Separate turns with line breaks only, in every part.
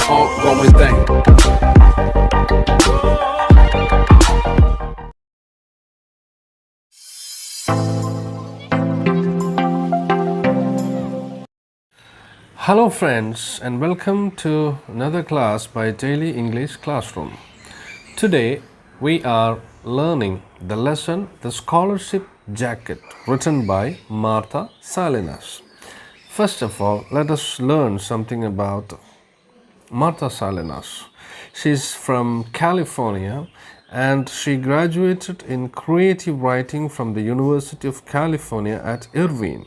ongoing thing. Hello friends, and welcome to another class by Daily English Classroom. Today we are learning the lesson The Scholarship Jacket, written by Marta Salinas. First of all, let us learn something about Marta Salinas. She's from California and she graduated in creative writing from the University of California at Irvine.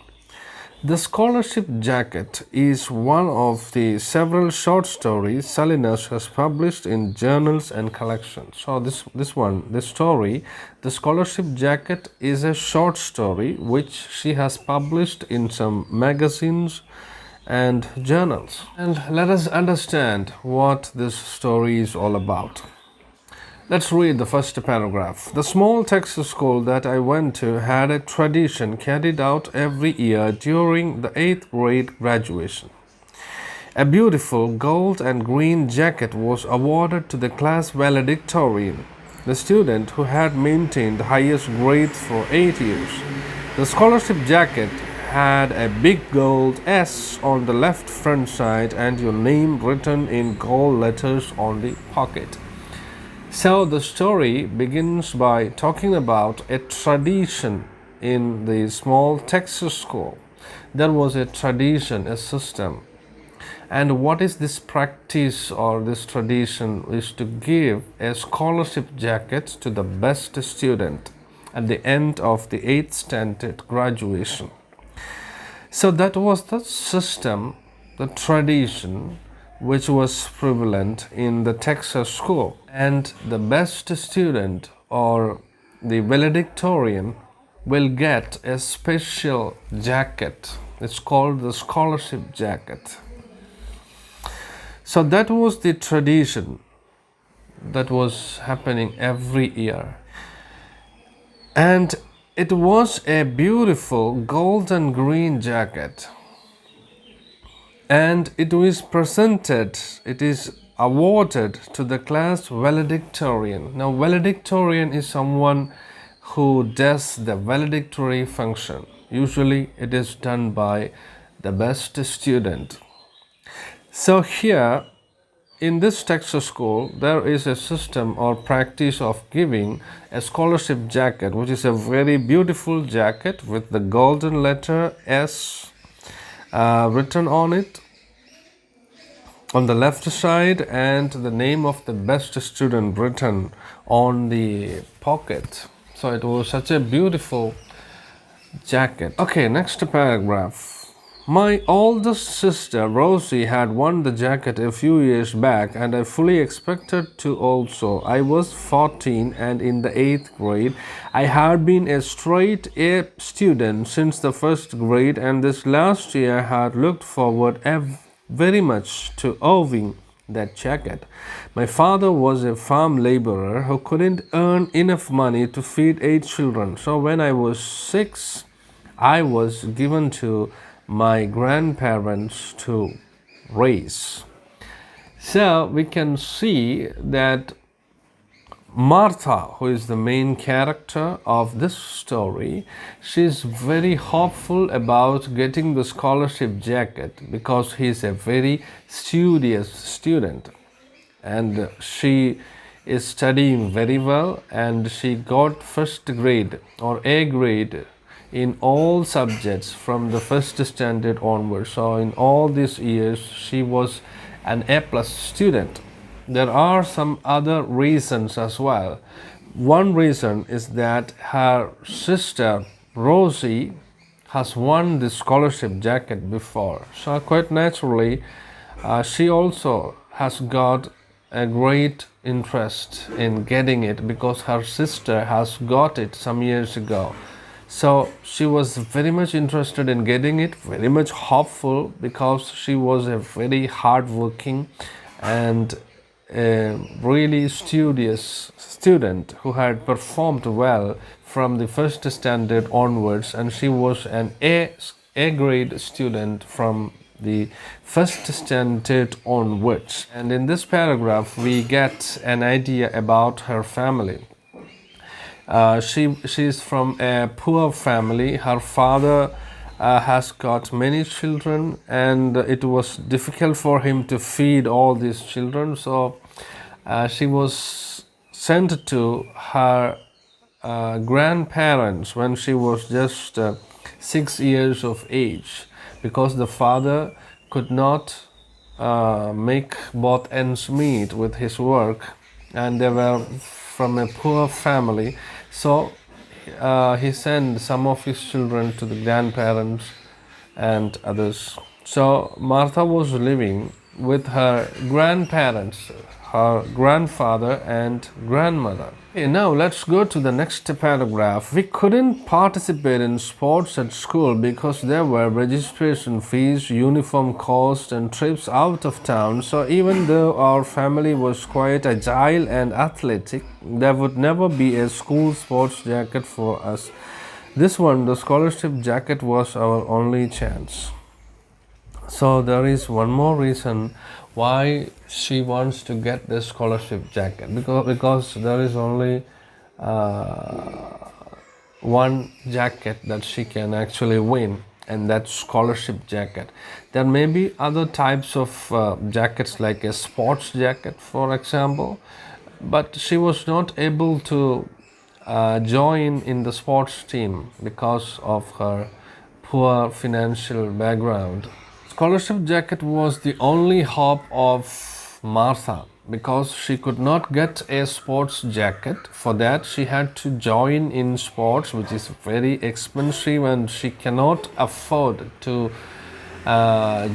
The Scholarship Jacket is one of the several short stories Salinas has published in journals and collections. So this story, The Scholarship Jacket, is a short story which she has published in some magazines and journals. And let us understand what this story is all about. Let's read the first paragraph. The small Texas school that I went to had a tradition carried out every year during the 8th grade graduation. A beautiful gold and green jacket was awarded to the class valedictorian, the student who had maintained the highest grade for 8 years. The scholarship jacket had a big gold S on the left front side and your name written in gold letters on the pocket. So the story begins by talking about a tradition in the small Texas school. There was a tradition, a system. And what is this practice or this tradition is to give a scholarship jacket to the best student at the end of the 8th standard graduation. So that was the system, the tradition, which was prevalent in the Texas school. And the best student or the valedictorian will get a special jacket. It's called the scholarship jacket. So that was the tradition that was happening every year. And it was a beautiful gold and green jacket. And it is awarded to the class valedictorian. Now, valedictorian is someone who does the valedictory function. Usually, it is done by the best student. So here, in this Texas school, there is a system or practice of giving a scholarship jacket, which is a very beautiful jacket with the golden letter S written on it on the left side and the name of the best student written on the pocket. So it was such a beautiful jacket. Okay, next paragraph. My oldest sister Rosie had won the jacket a few years back and I fully expected to also. I was 14 and in the 8th grade. I had been a straight A student since the 1st grade and this last year had looked forward very much to owning that jacket. My father was a farm laborer who couldn't earn enough money to feed 8 children. So when I was 6, I was given to my grandparents to raise. So we can see that Martha, who is the main character of this story, she's very hopeful about getting the scholarship jacket because he's a very studious student and she is studying very well and she got first grade or A grade in all subjects from the 1st standard onwards. So in all these years she was an A+ student. There are some other reasons as well. One reason is that her sister Rosie has won the scholarship jacket before. So quite naturally, she also has got a great interest in getting it because her sister has got it some years ago. So she was very much interested in getting it, very much hopeful because she was a very hardworking and a really studious student who had performed well from the 1st standard onwards, and she was an A grade student from the first standard onwards. And in this paragraph, we get an idea about her family. She's from a poor family. Her father has got many children, and it was difficult for him to feed all these children. So she was sent to her grandparents when she was just 6 years of age, because the father could not make both ends meet with his work, and they were from a poor family. So he sent some of his children to the grandparents and others. So Martha was living with her grandparents, her grandfather and grandmother. Okay, now let's go to the next paragraph. We couldn't participate in sports at school because there were registration fees, uniform costs, and trips out of town. So even though our family was quite agile and athletic, there would never be a school sports jacket for us. This one, the scholarship jacket, was our only chance. So there is one more reason why she wants to get this scholarship jacket, because there is only one jacket that she can actually win, and that scholarship jacket. There may be other types of jackets, like a sports jacket for example, but she was not able to join in the sports team because of her poor financial background. Scholarship jacket was the only hope of Martha, because she could not get a sports jacket. For that, she had to join in sports, which is very expensive, and she cannot afford to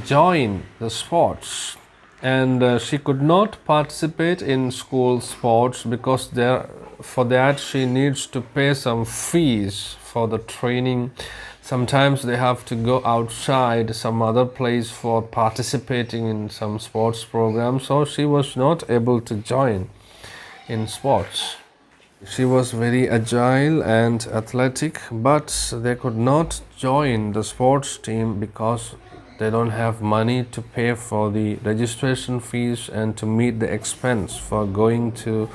join the sports. And she could not participate in school sports because for that she needs to pay some fees for the training. Sometimes they have to go outside some other place for participating in some sports program. So she was not able to join in sports. She was very agile and athletic, but they could not join the sports team because they don't have money to pay for the registration fees and to meet the expense for going to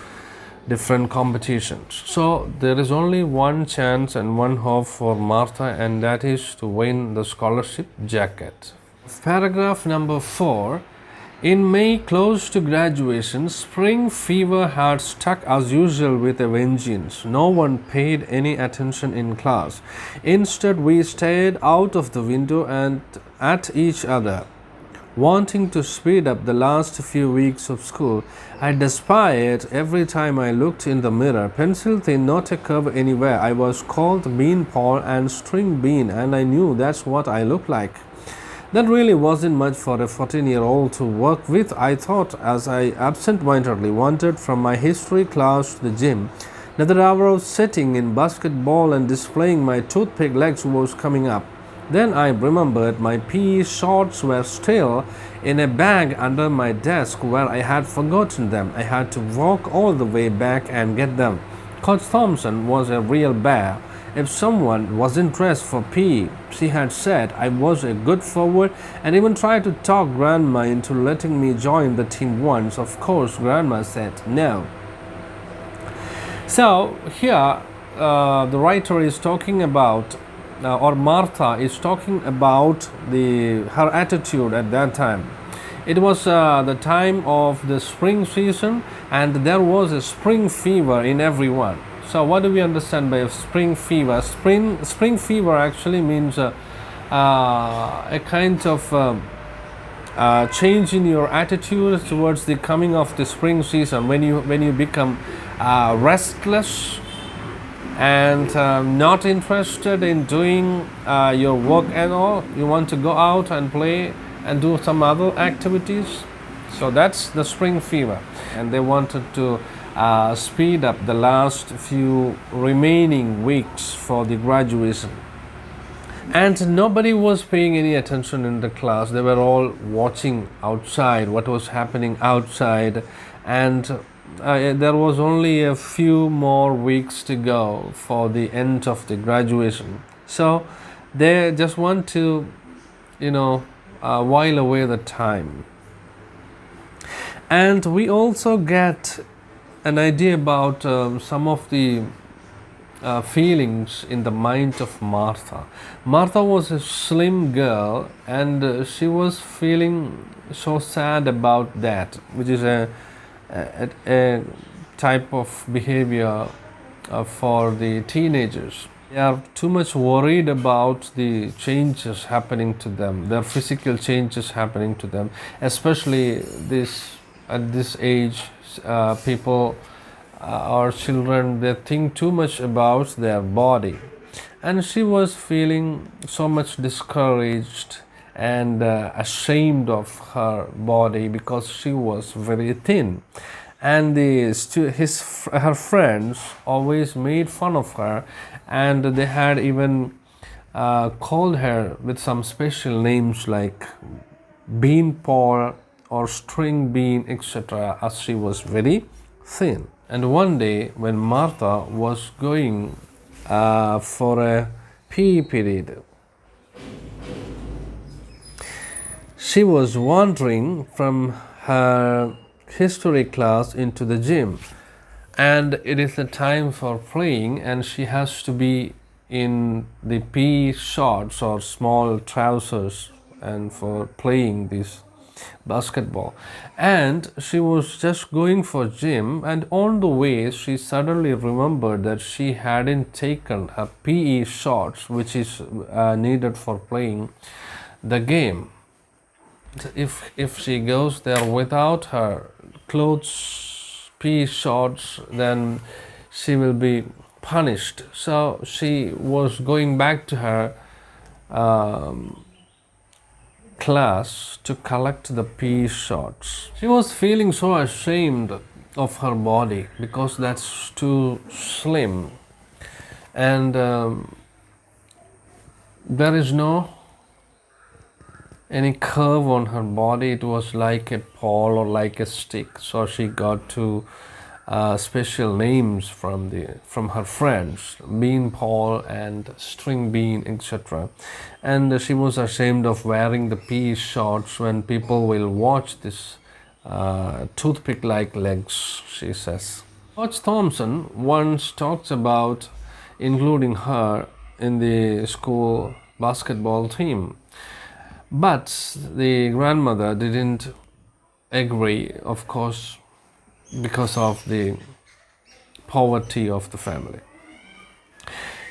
different competitions. So there is only one chance and one hope for Martha, and that is to win the scholarship jacket. Paragraph number 4. In May, close to graduation, spring fever had struck as usual with a vengeance. No one paid any attention in class. Instead, we stared out of the window and at each other, wanting to speed up the last few weeks of school. I despaired every time I looked in the mirror. Pencil thin, not a curve anywhere. I was called Bean Paul and String Bean, and I knew that's what I looked like. That really wasn't much for a 14-year-old to work with, I thought, as I absent-mindedly wandered from my history class to the gym. Another hour of sitting in basketball and displaying my toothpick legs was coming up. Then I remembered my PE shorts were still in a bag under my desk where I had forgotten them. I had to walk all the way back and get them. Coach Thompson was a real bear. If someone wasn't dressed for PE, she had said I was a good forward, and even tried to talk Grandma into letting me join the team once. Of course, Grandma said no. So here the writer is talking about, or Martha is talking about her attitude at that time. It was the time of the spring season, and there was a spring fever in everyone. So what do we understand by spring fever? Spring fever actually means a kind of change in your attitude towards the coming of the spring season, when you become restless and not interested in doing your work and all. You want to go out and play and do some other activities. So that's the spring fever, and they wanted to speed up the last few remaining weeks for the graduation. And nobody was paying any attention in the class. They were all watching outside what was happening outside, and there was only a few more weeks to go for the end of the graduation. So they just want to while away the time. And we also get an idea about some of the feelings in the mind of Martha. Martha was a slim girl, and she was feeling so sad about that, which is a type of behavior for the teenagers. They are too much worried about the changes happening to them, their physical changes happening to them, especially at this age. People or children, they think too much about their body, and she was feeling so much discouraged and ashamed of her body because she was very thin, and her friends always made fun of her, and they had even called her with some special names like bean paw or string bean, etc., as she was very thin. And one day when Martha was going for a PE period, she was wandering from her history class into the gym, and it is the time for playing, and she has to be in the PE shorts or small trousers and for playing this basketball. And she was just going for gym, and on the way she suddenly remembered that she hadn't taken her PE shorts, which is needed for playing the game. If she goes there without her clothes, PE shorts, then she will be punished. So she was going back to her class to collect the PE shorts. She was feeling so ashamed of her body because that's too slim, and there is no any curve on her body. It was like a pole or like a stick. So she got two special names from her friends, bean pole and string bean, etc. And she was ashamed of wearing the PE shorts when people will watch this toothpick like legs, she says. Coach Thompson once talks about including her in the school basketball team, but the grandmother didn't agree, of course, because of the poverty of the family.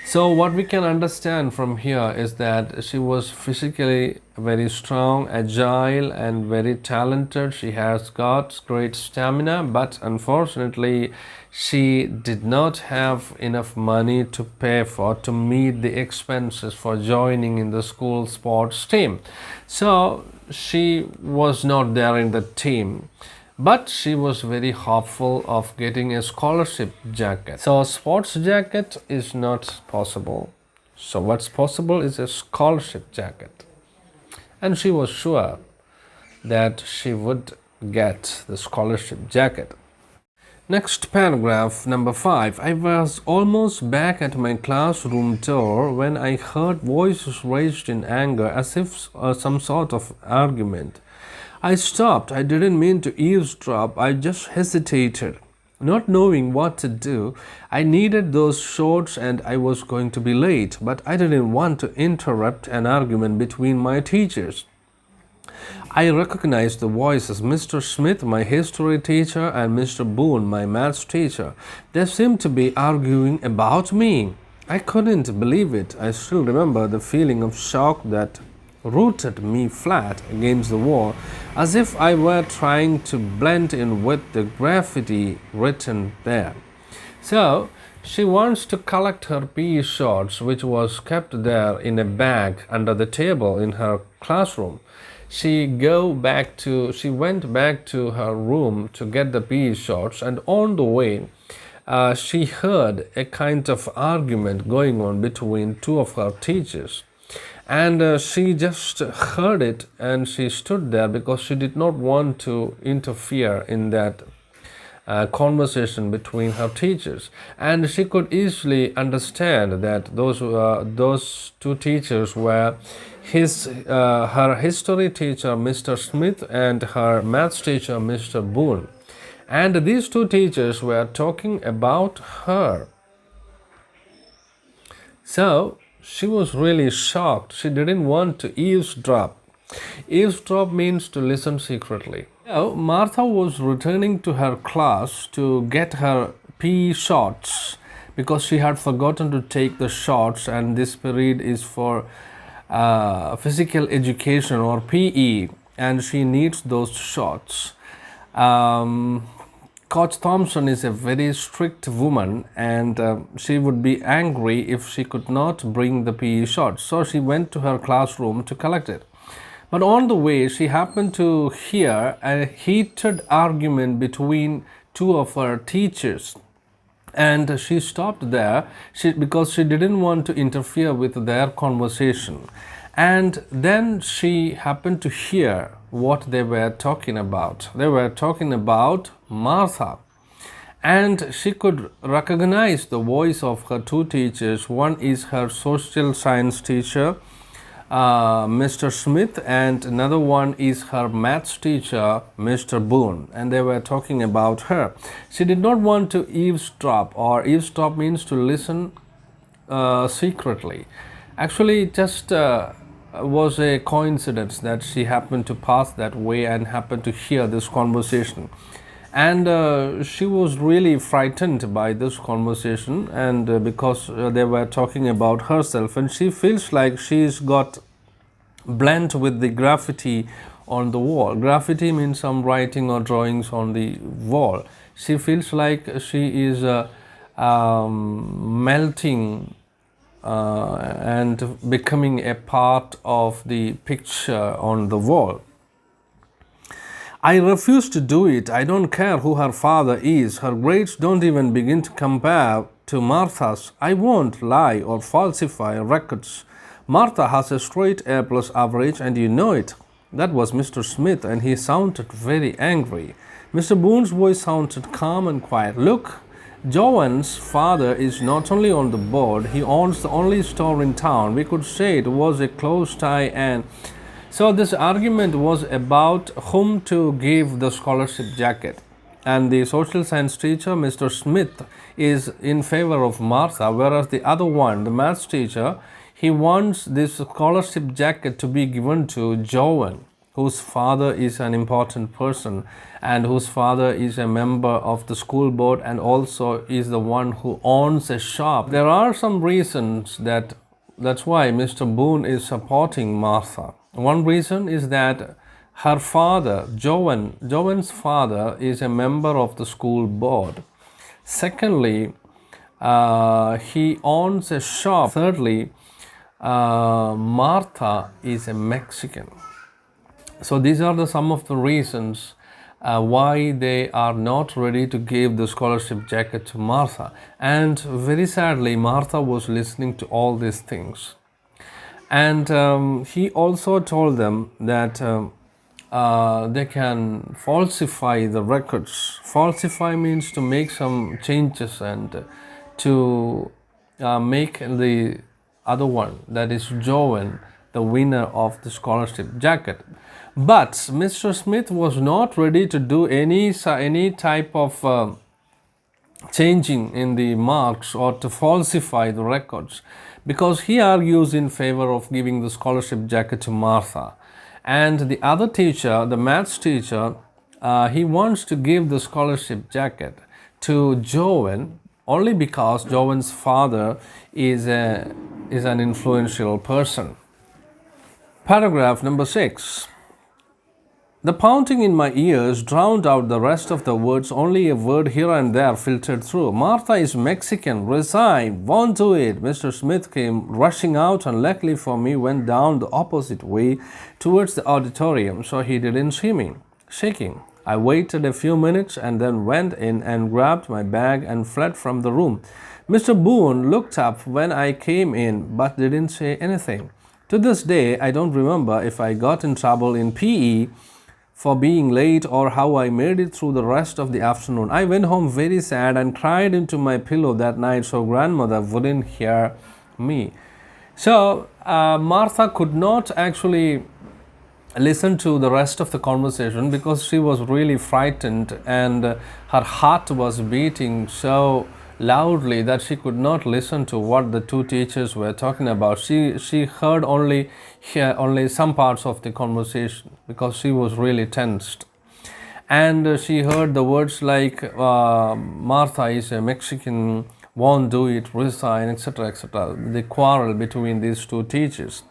So what we can understand from here is that she was physically very strong, agile, and very talented. She has got great stamina, but unfortunately she did not have enough money to meet the expenses for joining in the school sports team. So she was not there in the team. But she was very hopeful of getting a scholarship jacket. So a sports jacket is not possible. So what's possible is a scholarship jacket. And she was sure that she would get the scholarship jacket. Next paragraph, number 5. I was almost back at my classroom door when I heard voices raised in anger, as if some sort of argument. I stopped. I didn't mean to eavesdrop. I just hesitated, not knowing what to do. I needed those shorts and I was going to be late, but I didn't want to interrupt an argument between my teachers. I recognized the voices: Mr. Smith, my history teacher, and Mr. Boone, my maths teacher. They seemed to be arguing about me. I couldn't believe it. I still remember the feeling of shock that rooted me flat against the wall, as if I were trying to blend in with the graffiti written there. So she wants to collect her PE shorts, which was kept there in a bag under the table in her classroom. She went back to her room to get the PE shorts, and on the way she heard a kind of argument going on between two of her teachers. And she just heard it, and she stood there because she did not want to interfere in that conversation between her teachers. And she could easily understand that those two teachers were her history teacher Mr. Smith and her maths teacher Mr. Boone. And these two teachers were talking about her. So she was really shocked. She didn't want to eavesdrop. Eavesdrop means to listen secretly. Now, Martha was returning to her class to get her PE shorts because she had forgotten to take the shorts, and this period is for physical education or PE, and she needs those shorts. Coach Thompson is a very strict woman, and she would be angry if she could not bring the PE shorts. So she went to her classroom to collect it. But on the way, she happened to hear a heated argument between two of her teachers. And she stopped there because she didn't want to interfere with their conversation. And then she happened to hear what they were talking about. They were talking about Martha. And she could recognize the voice of her two teachers. One is her social science teacher, Mr. Smith, and another one is her maths teacher, Mr. Boone, and they were talking about her. She did not want to eavesdrop, or eavesdrop means to listen secretly. Actually, it just was a coincidence that she happened to pass that way and happened to hear this conversation. And she was really frightened by this conversation, and because they were talking about herself, and she feels like she's got blent with the graffiti on the wall. Graffiti means some writing or drawings on the wall. She feels like she is melting and becoming a part of the picture on the wall. I refuse to do it. I don't care who her father is. Her grades don't even begin to compare to Martha's. I won't lie or falsify records. Martha has a straight A plus average, and you know it. That was Mr. Smith, and he sounded very angry. Mr. Boone's voice sounded calm and quiet. Look, Joanne's father is not only on the board, he owns the only store in town. We could say it was a close tie, and so this argument was about whom to give the scholarship jacket. And the social science teacher, Mr. Smith, is in favor of Martha, whereas the other one, the maths teacher, he wants this scholarship jacket to be given to Joanne, whose father is an important person and whose father is a member of the school board and also is the one who owns a shop. There are some reasons that's why Mr. Boone is supporting Martha. One reason is that her father, Joanne's father, is a member of the school board. Secondly, he owns a shop. Thirdly, Martha is a Mexican. So these are some of the reasons why they are not ready to give the scholarship jacket to Martha. And very sadly, Martha was listening to all these things. And he also told them that they can falsify the records. Falsify means to make some changes and to make the other one, that is Joanne, the winner of the scholarship jacket. But Mr. Smith was not ready to do any type of changing in the marks or to falsify the records, because he argues in favor of giving the scholarship jacket to Martha. And the other teacher, the maths teacher, he wants to give the scholarship jacket to Joanne only because Joanne's father is an influential person. Paragraph number 6. The pounding in my ears drowned out the rest of the words. Only a word here and there filtered through. Martha is Mexican. Resign. Won't do it. Mr. Smith came rushing out and luckily for me went down the opposite way towards the auditorium, so he didn't see me. Shaking, I waited a few minutes and then went in and grabbed my bag and fled from the room. Mr. Boone looked up when I came in but didn't say anything. To this day, I don't remember if I got in trouble in PE for being late or how I made it through the rest of the afternoon. I went home very sad and cried into my pillow that night so grandmother wouldn't hear me. So Martha could not actually listen to the rest of the conversation because she was really frightened, and her heart was beating so loudly that she could not listen to what the two teachers were talking about. She heard only some parts of the conversation because she was really tensed. And she heard the words like Martha is a Mexican, won't do it, resign, etc., etc. The quarrel between these two teachers.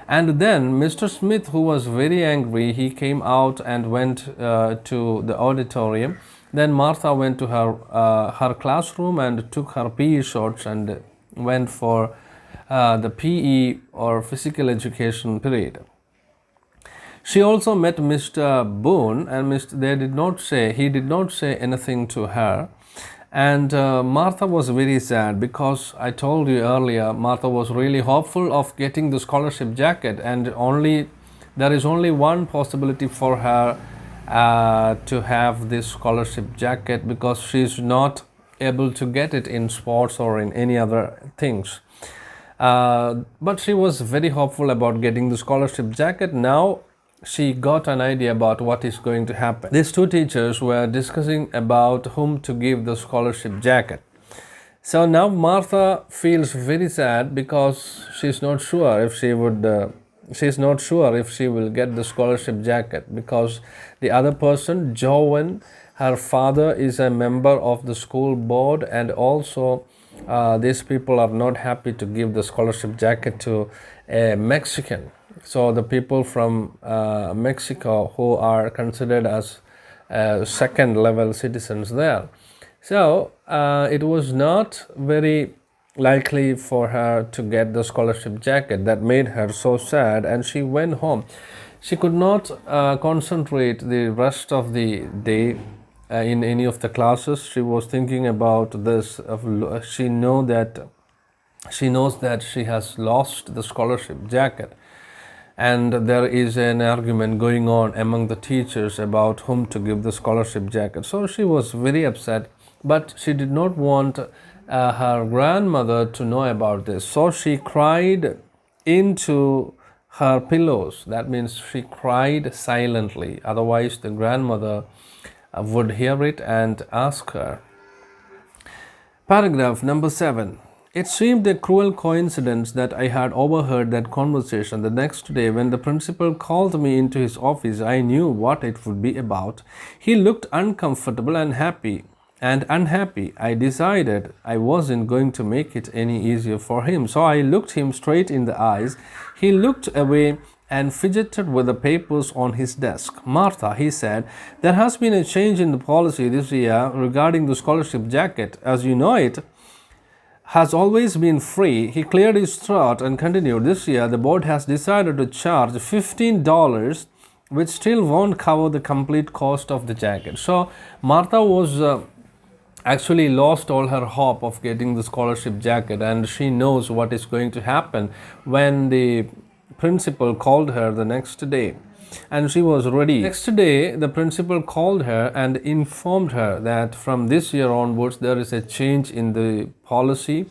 And then Mr. Smith, who was very angry, he came out and went to the auditorium. Then Martha went to her classroom and took her PE shorts and went for the PE, or physical education, period. She also met Mr. Boone, and he did not say anything to her. And Martha was very sad because I told you earlier, Martha was really hopeful of getting the scholarship jacket, and there is only one possibility for her to have this scholarship jacket, because she is not able to get it in sports or in any other things. But she was very hopeful about getting the scholarship jacket. Now she got an idea about what is going to happen. These two teachers were discussing about whom to give the scholarship jacket. So now Martha feels very sad because she's not sure if she will get the scholarship jacket, because the other person, Joan, her father is a member of the school board, and also these people are not happy to give the scholarship jacket to a Mexican. So the people from Mexico, who are considered as second level citizens there. So it was not very likely for her to get the scholarship jacket. That made her so sad, and she went home. She could not concentrate the rest of the day in any of the classes. She was thinking about this. She knows that she has lost the scholarship jacket, and there is an argument going on among the teachers about whom to give the scholarship jacket. So she was very upset, but she did not want her grandmother to know about this. So she cried into her pillows. That means she cried silently. Otherwise, the grandmother would hear it and ask her. Paragraph number 7. It seemed a cruel coincidence that I had overheard that conversation. The next day, when the principal called me into his office, I knew what it would be about. He looked uncomfortable and unhappy. I decided I wasn't going to make it any easier for him. So I looked him straight in the eyes. He looked away and fidgeted with the papers on his desk. Martha, he said, there has been a change in the policy this year regarding the scholarship jacket. As you know, it has always been free. He cleared his throat and continued, this year the board has decided to charge $15, which still won't cover the complete cost of the jacket. So Martha was actually lost all her hope of getting the scholarship jacket, and she knows what is going to happen when the principal called her the next day, and she was ready. Next day, the principal called her and informed her that from this year onwards there is a change in the policy,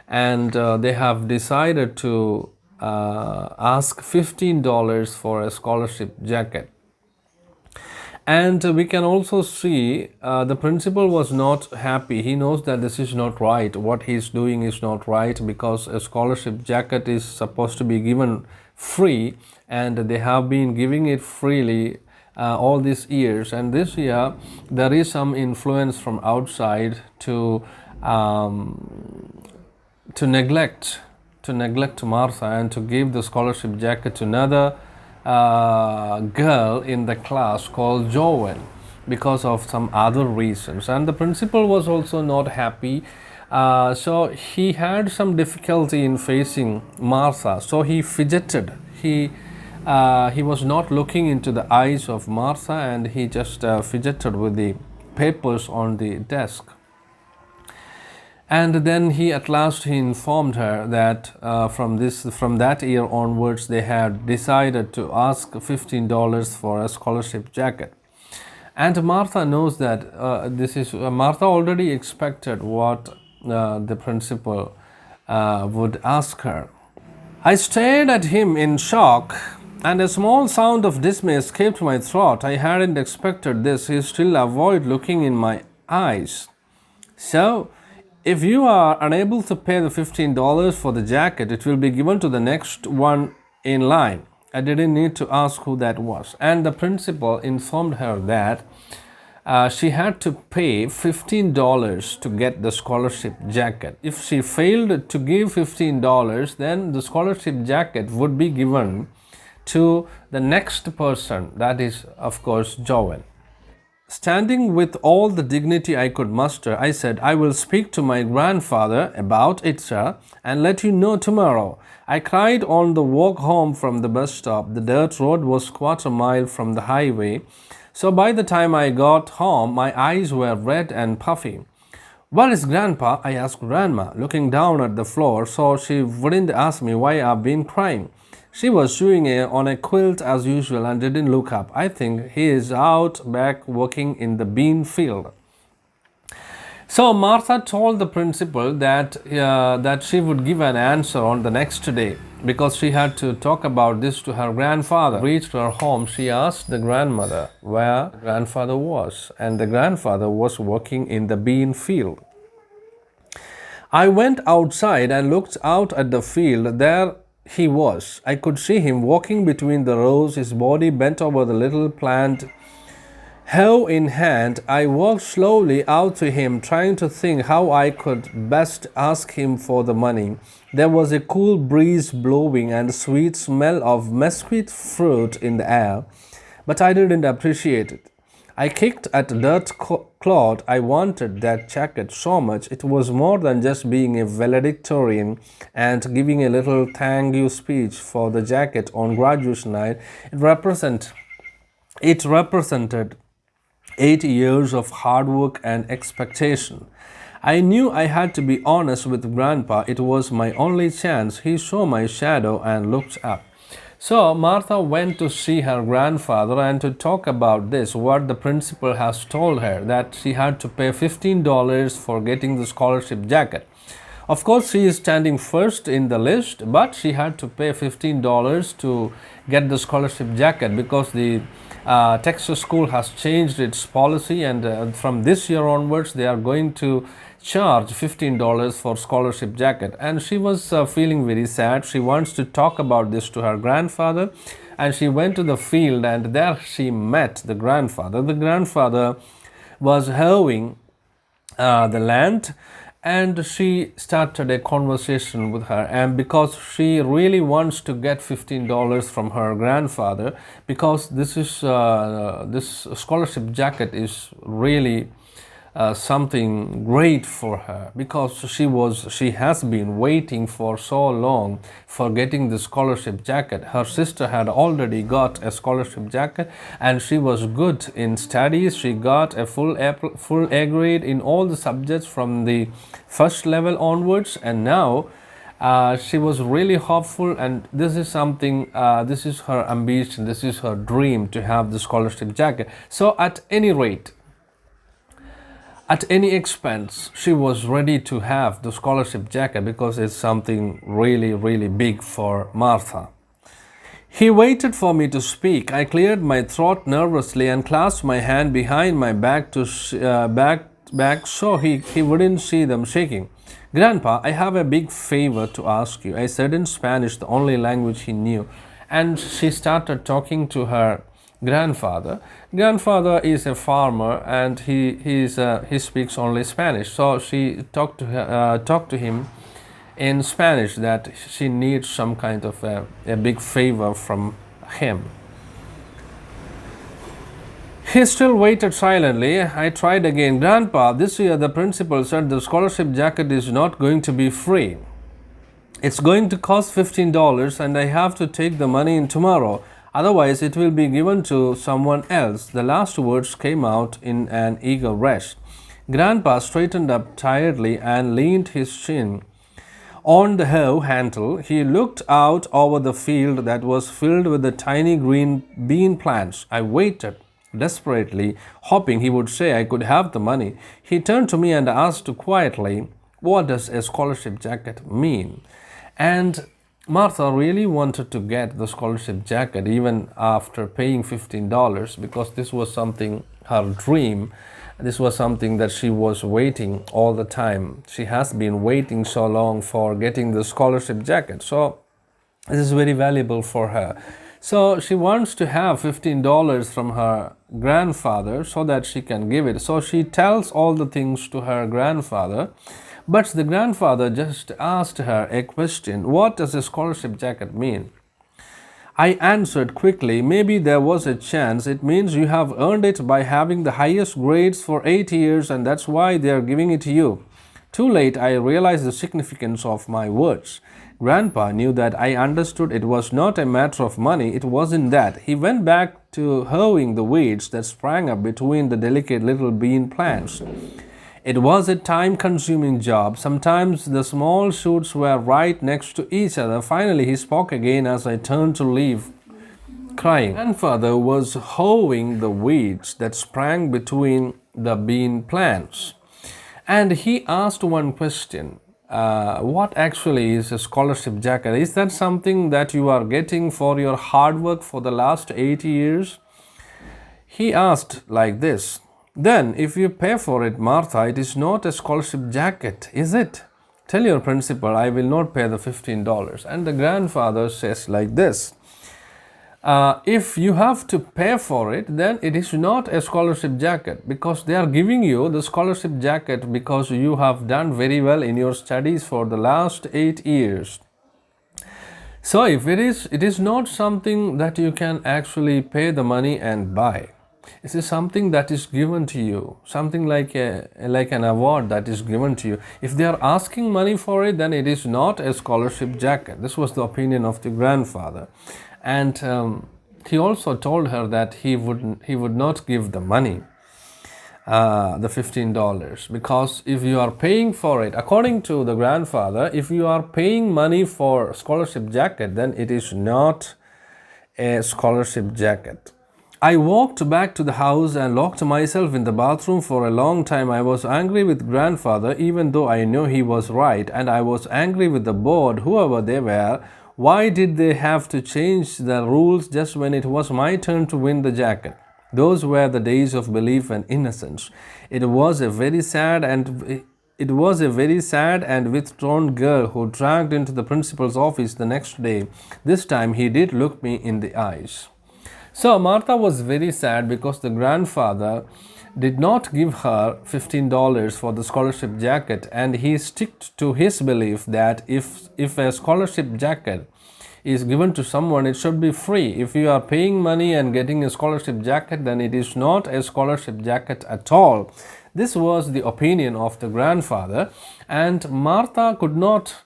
and they have decided to ask $15 for a scholarship jacket. And we can also see the principal was not happy. He knows that this is not right. What he's doing is not right, because a scholarship jacket is supposed to be given free, and they have been giving it freely all these years. And this year there is some influence from outside to neglect Martha and to give the scholarship jacket to another girl in the class called Joan, because of some other reasons. And the principal was also not happy. So he had some difficulty in facing Martha. So he fidgeted. He was not looking into the eyes of Martha, and he just fidgeted with the papers on the desk. And then he informed her that from that year onwards they had decided to ask $15 for a scholarship jacket. And Martha knows that Martha already expected what the principal would ask her. I stared at him in shock, and a small sound of dismay escaped my throat. I hadn't expected this. He still avoided looking in my eyes. So, if you are unable to pay the $15 for the jacket, it will be given to the next one in line. I didn't need to ask who that was. And the principal informed her that she had to pay $15 to get the scholarship jacket. If she failed to give $15, then the scholarship jacket would be given to the next person, that is, of course, Joel. Standing with all the dignity I could muster, I said, I will speak to my grandfather about it, sir, and let you know tomorrow. I cried on the walk home from the bus stop. The dirt road was quarter mile from the highway, so by the time I got home, my eyes were red and puffy. Where is Grandpa? I asked Grandma, looking down at the floor so she wouldn't ask me why I've been crying. She was chewing on a quilt as usual and didn't look up. I think he is out back working in the bean field. So Martha told the principal that she would give an answer on the next day because she had to talk about this to her grandfather. Reached her home, she asked the grandmother where the grandfather was, and the grandfather was working in the bean field. I went outside and looked out at the field. There he was. I could see him walking between the rows, his body bent over the little plant, hoe in hand. I walked slowly out to him, trying to think how I could best ask him for the money. There was a cool breeze blowing and a sweet smell of mesquite fruit in the air, but I didn't appreciate it. I kicked at dirt cloth. I wanted that jacket so much. It was more than just being a valedictorian and giving a little thank you speech for the jacket on graduation night. It represented 8 years of hard work and expectation. I knew I had to be honest with Grandpa. It was my only chance. He saw my shadow and looked up. So Martha went to see her grandfather and to talk about this, what the principal has told her, that she had to pay $15 for getting the scholarship jacket. Of course, she is standing first in the list, but she had to pay $15 to get the scholarship jacket because the Texas school has changed its policy, and from this year onwards, they are going to charge $15 for scholarship jacket. And she was feeling very sad. She wants to talk about this to her grandfather, and she went to the field, and there she met the grandfather. The grandfather was hoeing the land, and she started a conversation with her, and because she really wants to get $15 from her grandfather, because this scholarship jacket is really something great for her, because she has been waiting for so long for getting the scholarship jacket. Her sister had already got a scholarship jacket, and she was good in studies. She got a full A grade in all the subjects from the first level onwards, and now she was really hopeful, and this is something, this is her ambition, this is her dream, to have the scholarship jacket. So at any rate, at any expense, she was ready to have the scholarship jacket because it's something really, really big for Martha. He waited for me to speak. I cleared my throat nervously and clasped my hand behind my back so he wouldn't see them shaking. Grandpa, I have a big favor to ask you, I said in Spanish, the only language he knew. And she started talking to her grandfather. Grandfather is a farmer, and he speaks only Spanish. So she talked to him in Spanish that she needs some kind of a big favor from him. He still waited silently. I tried again. Grandpa, this year the principal said the scholarship jacket is not going to be free. It's going to cost $15, and I have to take the money in tomorrow. Otherwise, it will be given to someone else. The last words came out in an eager rush. Grandpa straightened up tiredly and leaned his chin on the hoe handle. He looked out over the field that was filled with the tiny green bean plants. I waited desperately, hoping he would say I could have the money. He turned to me and asked quietly, "What does a scholarship jacket mean?" And Martha really wanted to get the scholarship jacket even after paying $15 because this was something, her dream. This was something that she was waiting all the time. She has been waiting so long for getting the scholarship jacket. So this is very valuable for her. So she wants to have $15 from her grandfather so that she can give it. So she tells all the things to her grandfather. But the grandfather just asked her a question. What does a scholarship jacket mean? I answered quickly, maybe there was a chance. It means you have earned it by having the highest grades for 8 years and that's why they are giving it to you. Too late, I realized the significance of my words. Grandpa knew that I understood it was not a matter of money. It wasn't that. He went back to hoeing the weeds that sprang up between the delicate little bean plants. It was a time-consuming job. Sometimes the small shoots were right next to each other. Finally, he spoke again as I turned to leave, crying. Grandfather was hoeing the weeds that sprang between the bean plants. And he asked one question. What actually is a scholarship jacket? Is that something that you are getting for your hard work for the last 8 years? He asked like this. Then, if you pay for it, Martha, it is not a scholarship jacket, is it? Tell your principal I will not pay the $15. And the grandfather says like this. If you have to pay for it, then it is not a scholarship jacket because they are giving you the scholarship jacket because you have done very well in your studies for the last 8 years. So if it is not something that you can actually pay the money and buy. This is something that is given to you, something like an award that is given to you. If they are asking money for it, then it is not a scholarship jacket. This was the opinion of the grandfather. And he also told her that he would not give the money, the $15, because if you are paying for it, according to the grandfather, if you are paying money for scholarship jacket, then it is not a scholarship jacket. I walked back to the house and locked myself in the bathroom for a long time. I was angry with grandfather even though I knew he was right, and I was angry with the board, whoever they were. Why did they have to change the rules just when it was my turn to win the jacket? Those were the days of belief and innocence. It was a very sad and withdrawn girl who dragged into the principal's office the next day. This time he did look me in the eyes. So Martha was very sad because the grandfather did not give her $15 for the scholarship jacket, and he stuck to his belief that if a scholarship jacket is given to someone, it should be free. If you are paying money and getting a scholarship jacket, then it is not a scholarship jacket at all. This was the opinion of the grandfather, and Martha could not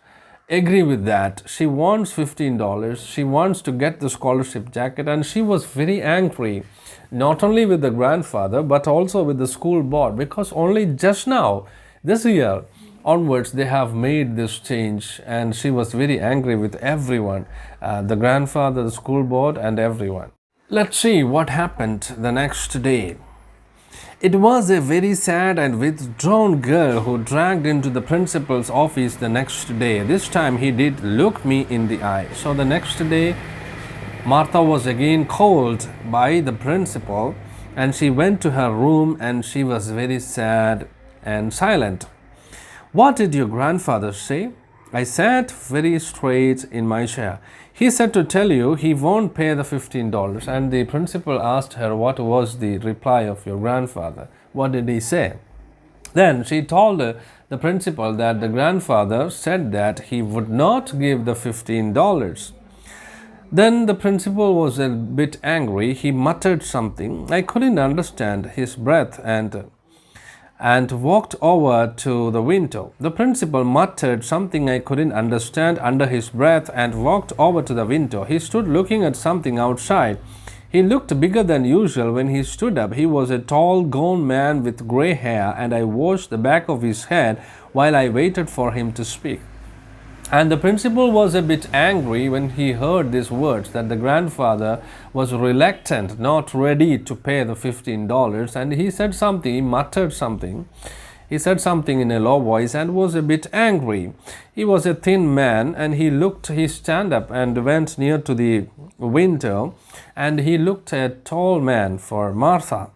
agree with that. She wants $15. She wants to get the scholarship jacket, and she was very angry, not only with the grandfather but also with the school board, because only just now, this year onwards, they have made this change, and she was very angry with everyone, the grandfather, the school board, and everyone. Let's see what happened the next day. It was a very sad and withdrawn girl who dragged into the principal's office the next day. This time he did look me in the eye. So the next day, Martha was again called by the principal, and she went to her room and she was very sad and silent. What did your grandfather say? I sat very straight in my chair. He said to tell you he won't pay the $15. And the principal asked her what was the reply of your grandfather. What did he say? Then she told the principal that the grandfather said that he would not give the $15. Then the principal was a bit angry. He muttered something. I couldn't understand his breath and walked over to the window. The principal muttered something I couldn't understand under his breath and walked over to the window. He stood looking at something outside. He looked bigger than usual when he stood up. He was a tall, gaunt man with gray hair, and I watched the back of his head while I waited for him to speak. And the principal was a bit angry when he heard these words, that the grandfather was reluctant, not ready to pay the $15. And he said something, he muttered something. He said something in a low voice and was a bit angry. He was a thin man and he stand up and went near to the window and he looked a tall man for Martha.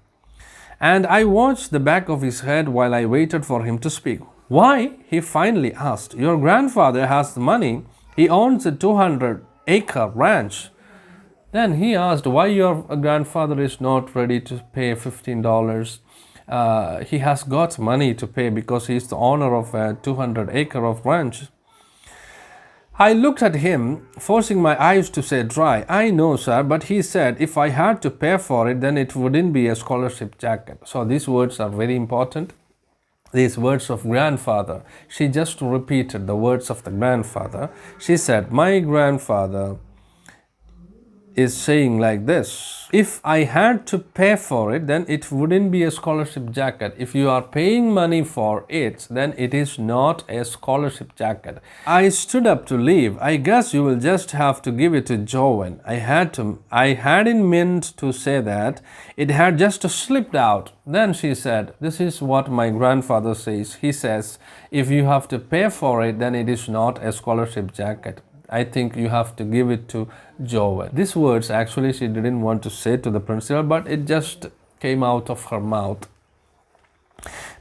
And I watched the back of his head while I waited for him to speak. Why? He finally asked. Your grandfather has the money. He owns a 200-acre ranch. Then he asked why your grandfather is not ready to pay $15. He has got money to pay because he is the owner of a 200-acre of ranch. I looked at him, forcing my eyes to stay dry. I know, sir, but he said if I had to pay for it, then it wouldn't be a scholarship jacket. So these words are very important. These words of grandfather. She just repeated the words of the grandfather. She said, my grandfather is saying like this, if I had to pay for it, then it wouldn't be a scholarship jacket. If you are paying money for it, then it is not a scholarship jacket. I stood up to leave. I guess you will just have to give it to Joanne. I hadn't meant to say that. It had just slipped out. Then she said, this is what my grandfather says. He says, if you have to pay for it, then it is not a scholarship jacket. I think you have to give it to Joanne. These words actually she didn't want to say to the principal, but it just came out of her mouth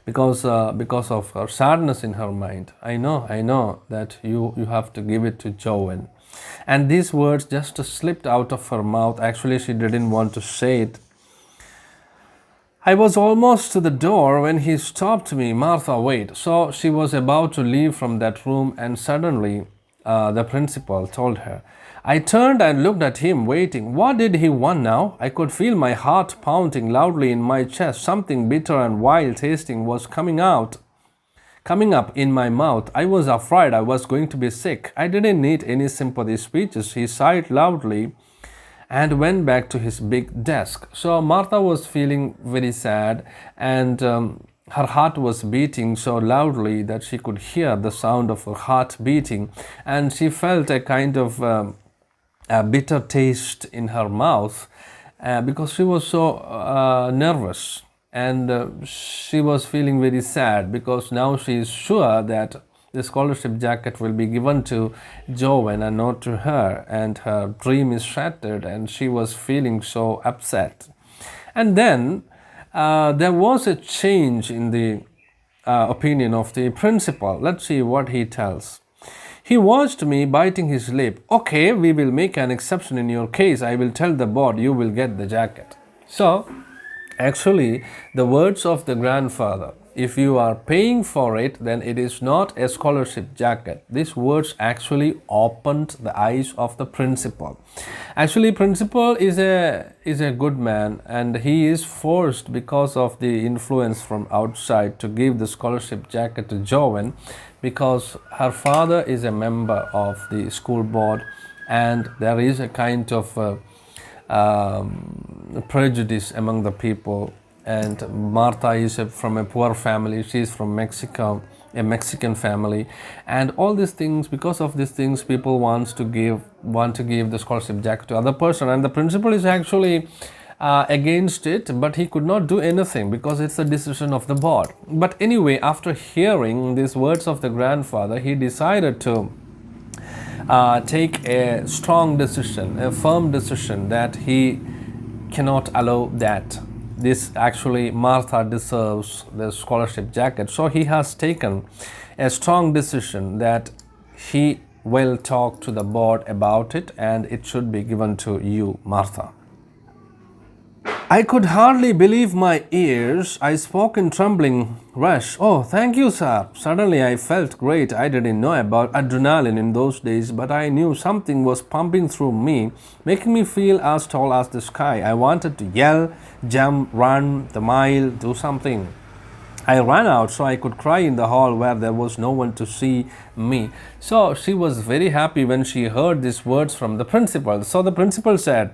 because of her sadness in her mind. I know that you have to give it to Joanne. And these words just slipped out of her mouth. Actually, she didn't want to say it. I was almost to the door when he stopped me. Martha, wait. So she was about to leave from that room and suddenly the principal told her. I turned and looked at him, waiting. What did he want now? I could feel my heart pounding loudly in my chest. Something bitter and wild tasting was coming up in my mouth. I was afraid I was going to be sick. I didn't need any sympathy speeches. He sighed loudly and went back to his big desk. So Martha was feeling very sad and her heart was beating so loudly that she could hear the sound of her heart beating, and she felt a kind of a bitter taste in her mouth because she was so nervous, and she was feeling very sad because now she is sure that the scholarship jacket will be given to Joanne and not to her, and her dream is shattered and she was feeling so upset. And then there was a change in the opinion of the principal. Let's see what he tells. He watched me biting his lip. Okay, we will make an exception in your case. I will tell the board you will get the jacket. So, actually, the words of the grandfather, if you are paying for it, then it is not a scholarship jacket. These words actually opened the eyes of the principal. Actually, principal is a good man, and he is forced because of the influence from outside to give the scholarship jacket to Joanne because her father is a member of the school board, and there is a kind of prejudice among the people. And Martha is from a poor family. She is from Mexico, a Mexican family, and all these things. Because of these things, people want to give the scholarship jacket to other person, and the principal is actually against it, but he could not do anything because it's a decision of the board. But anyway, after hearing these words of the grandfather, he decided to take a strong decision, a firm decision that he cannot allow that. This actually Martha deserves the scholarship jacket. So he has taken a strong decision that he will talk to the board about it and it should be given to you, Martha. I could hardly believe my ears. I spoke in trembling rush. Oh, thank you, sir. Suddenly I felt great. I didn't know about adrenaline in those days, but I knew something was pumping through me, making me feel as tall as the sky. I wanted to yell, jump, run the mile, do something. I ran out so I could cry in the hall where there was no one to see me. So she was very happy when she heard these words from the principal. So the principal said,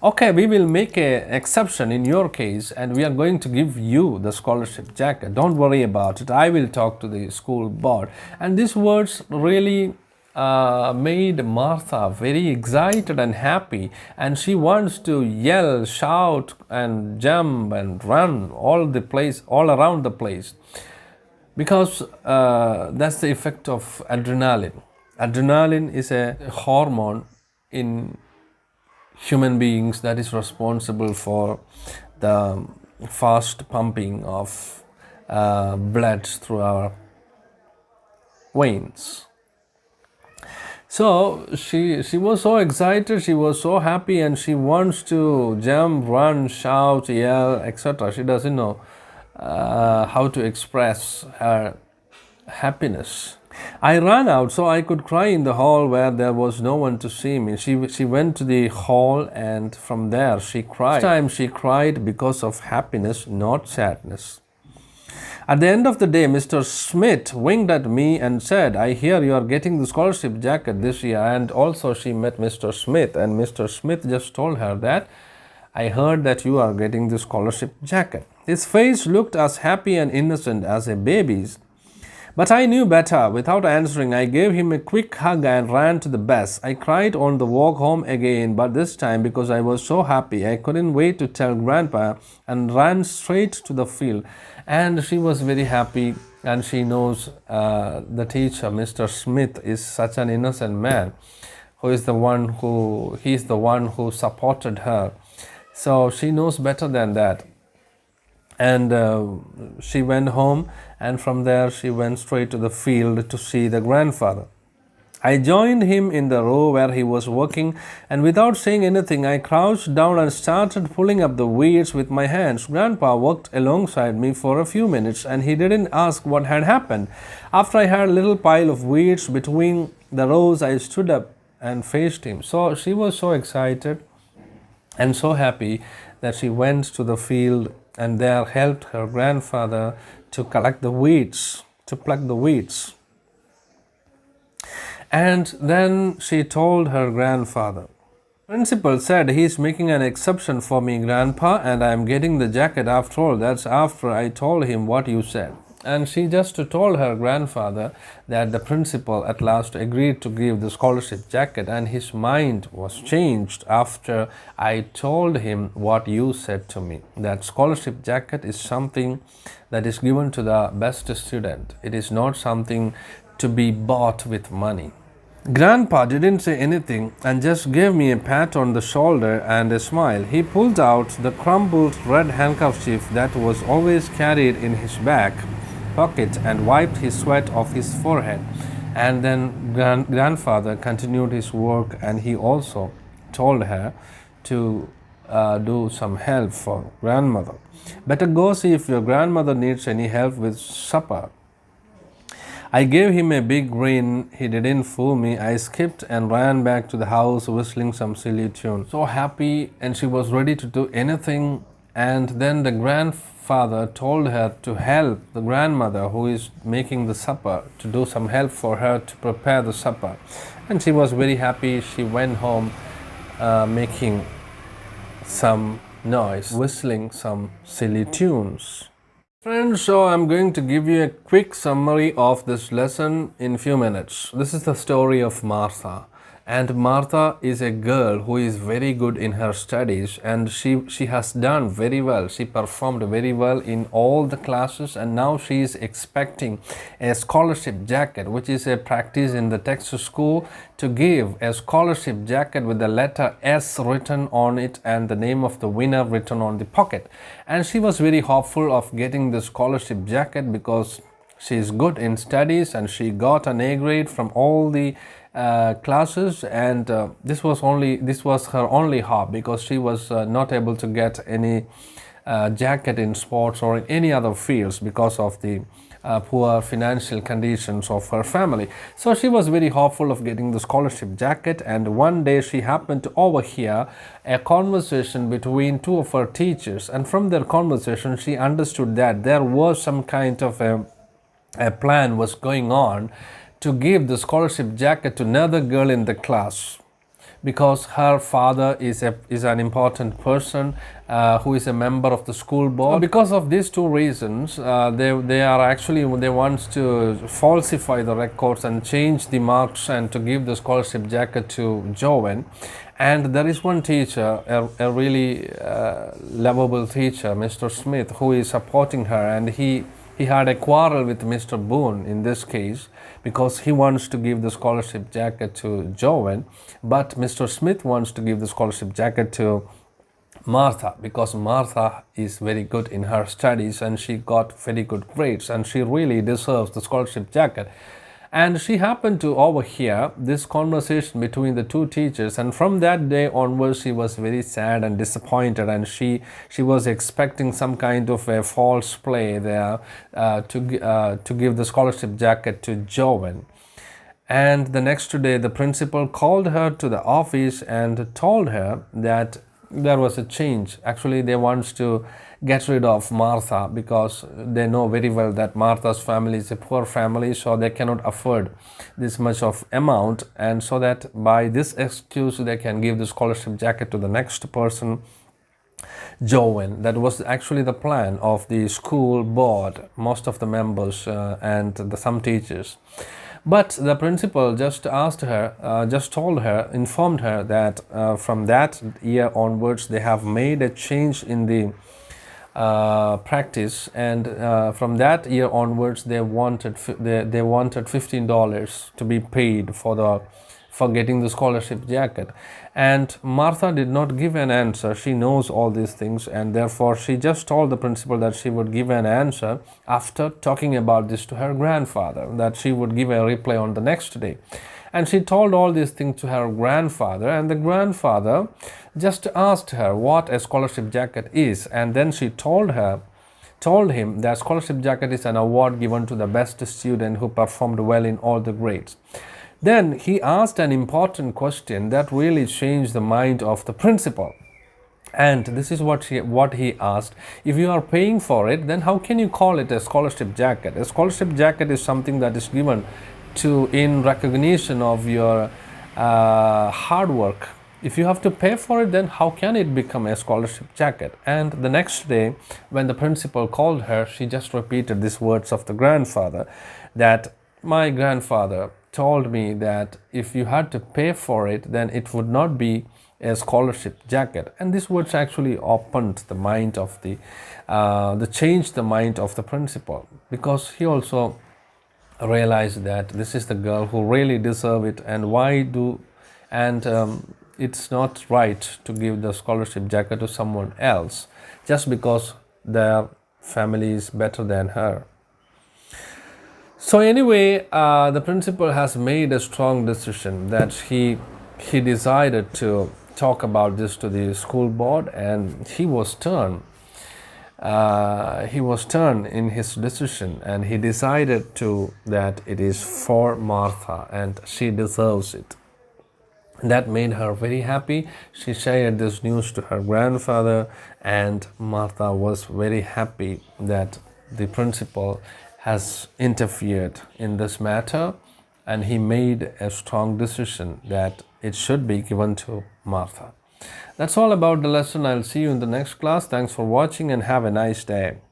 okay, we will make an exception in your case and we are going to give you the scholarship jacket. Don't worry about it. I will talk to the school board. And these words really made Martha very excited and happy, and she wants to yell, shout and jump and run all around the place. because that's the effect of adrenaline. Adrenaline is a hormone in human beings that is responsible for the fast pumping of blood through our veins. So she was so excited, she was so happy, and she wants to jump, run, shout, yell, etc. She doesn't know how to express her happiness. I ran out so I could cry in the hall where there was no one to see me. She went to the hall, and from there she cried. This time she cried because of happiness, not sadness. At the end of the day, Mr. Smith winked at me and said, "I hear you are getting the scholarship jacket this year." And also she met Mr. Smith, and Mr. Smith just told her that, "I heard that you are getting the scholarship jacket." His face looked as happy and innocent as a baby's. But I knew better. Without answering, I gave him a quick hug and ran to the bus. I cried on the walk home again, but this time because I was so happy, I couldn't wait to tell Grandpa, and ran straight to the field. And she was very happy, and she knows the teacher, Mr. Smith, is such an innocent man, he's the one who supported her. So she knows better than that. And she went home, and from there she went straight to the field to see the grandfather. I joined him in the row where he was working, and without saying anything, I crouched down and started pulling up the weeds with my hands. Grandpa worked alongside me for a few minutes, and he didn't ask what had happened. After I had a little pile of weeds between the rows, I stood up and faced him. So she was so excited and so happy that she went to the field and there helped her grandfather to collect the weeds, to pluck the weeds. And then she told her grandfather, "Principal said he's making an exception for me, Grandpa, and I'm getting the jacket after all. That's after I told him what you said." And she just told her grandfather that the principal at last agreed to give the scholarship jacket, and his mind was changed after I told him what you said to me. That scholarship jacket is something that is given to the best student. It is not something to be bought with money. Grandpa didn't say anything and just gave me a pat on the shoulder and a smile. He pulled out the crumpled red handkerchief that was always carried in his back pocket and wiped his sweat off his forehead. And then grandfather continued his work, and he also told her to do some help for grandmother. "Better go see if your grandmother needs any help with supper." I gave him a big grin. He didn't fool me. I skipped and ran back to the house whistling some silly tune. So happy, and she was ready to do anything. And then the grandfather told her to help the grandmother who is making the supper, to do some help for her to prepare the supper. And she was very happy. She went home making some noise, whistling some silly tunes. Friends, so I'm going to give you a quick summary of this lesson in few minutes. This is the story of Martha. And Martha is a girl who is very good in her studies, and she has done very well. She performed very well in all the classes, and now she is expecting a scholarship jacket, which is a practice in the Texas school to give a scholarship jacket with the letter S written on it and the name of the winner written on the pocket. And she was very hopeful of getting the scholarship jacket because she is good in studies, and she got an A grade from all the classes, and this was her only hope, because she was not able to get any jacket in sports or in any other fields because of the poor financial conditions of her family. So she was very hopeful of getting the scholarship jacket, and one day she happened to overhear a conversation between two of her teachers, and from their conversation she understood that there was some kind of a plan was going on to give the scholarship jacket to another girl in the class, because her father is an important person who is a member of the school board. So because of these two reasons, they want to falsify the records and change the marks and to give the scholarship jacket to Joanne. And there is one teacher, a really lovable teacher, Mr. Smith, who is supporting her, and he he had a quarrel with Mr. Boone in this case because he wants to give the scholarship jacket to Joan, but Mr. Smith wants to give the scholarship jacket to Martha because Martha is very good in her studies and she got very good grades and she really deserves the scholarship jacket. And she happened to overhear this conversation between the two teachers, and from that day onwards she was very sad and disappointed, and she was expecting some kind of a false play there to give the scholarship jacket to Joan. And the next day the principal called her to the office and told her that there was a change. Actually, they want to get rid of Martha because they know very well that Martha's family is a poor family, so they cannot afford this much of amount, and so that by this excuse they can give the scholarship jacket to the next person, Joan. That was actually the plan of the school board, most of the members and some teachers. But the principal just informed her that from that year onwards they have made a change in the practice, and from that year onwards they wanted $15 to be paid for getting the scholarship jacket. And Martha did not give an answer. She knows all these things, and therefore she just told the principal that she would give an answer after talking about this to her grandfather, that she would give a reply on the next day. And she told all these things to her grandfather, and the grandfather just asked her what a scholarship jacket is, and then she told him that scholarship jacket is an award given to the best student who performed well in all the grades. Then he asked an important question that really changed the mind of the principal. And this is what he asked: if you are paying for it, then how can you call it a scholarship jacket? A scholarship jacket is something that is given in recognition of your hard work. If you have to pay for it, then how can it become a scholarship jacket? And the next day, when the principal called her, she just repeated these words of the grandfather, that my grandfather told me that if you had to pay for it, then it would not be a scholarship jacket. And these words actually opened the mind of changed the mind of the principal, because he also realized that this is the girl who really deserves it, and it's not right to give the scholarship jacket to someone else just because their family is better than her. So anyway, the principal has made a strong decision that he decided to talk about this to the school board, and he was stern in his decision, and he decided that it is for Martha and she deserves it. That made her very happy. She shared this news to her grandfather, and Martha was very happy that the principal has interfered in this matter, and he made a strong decision that it should be given to Martha. That's all about the lesson. I'll see you in the next class. Thanks for watching and have a nice day.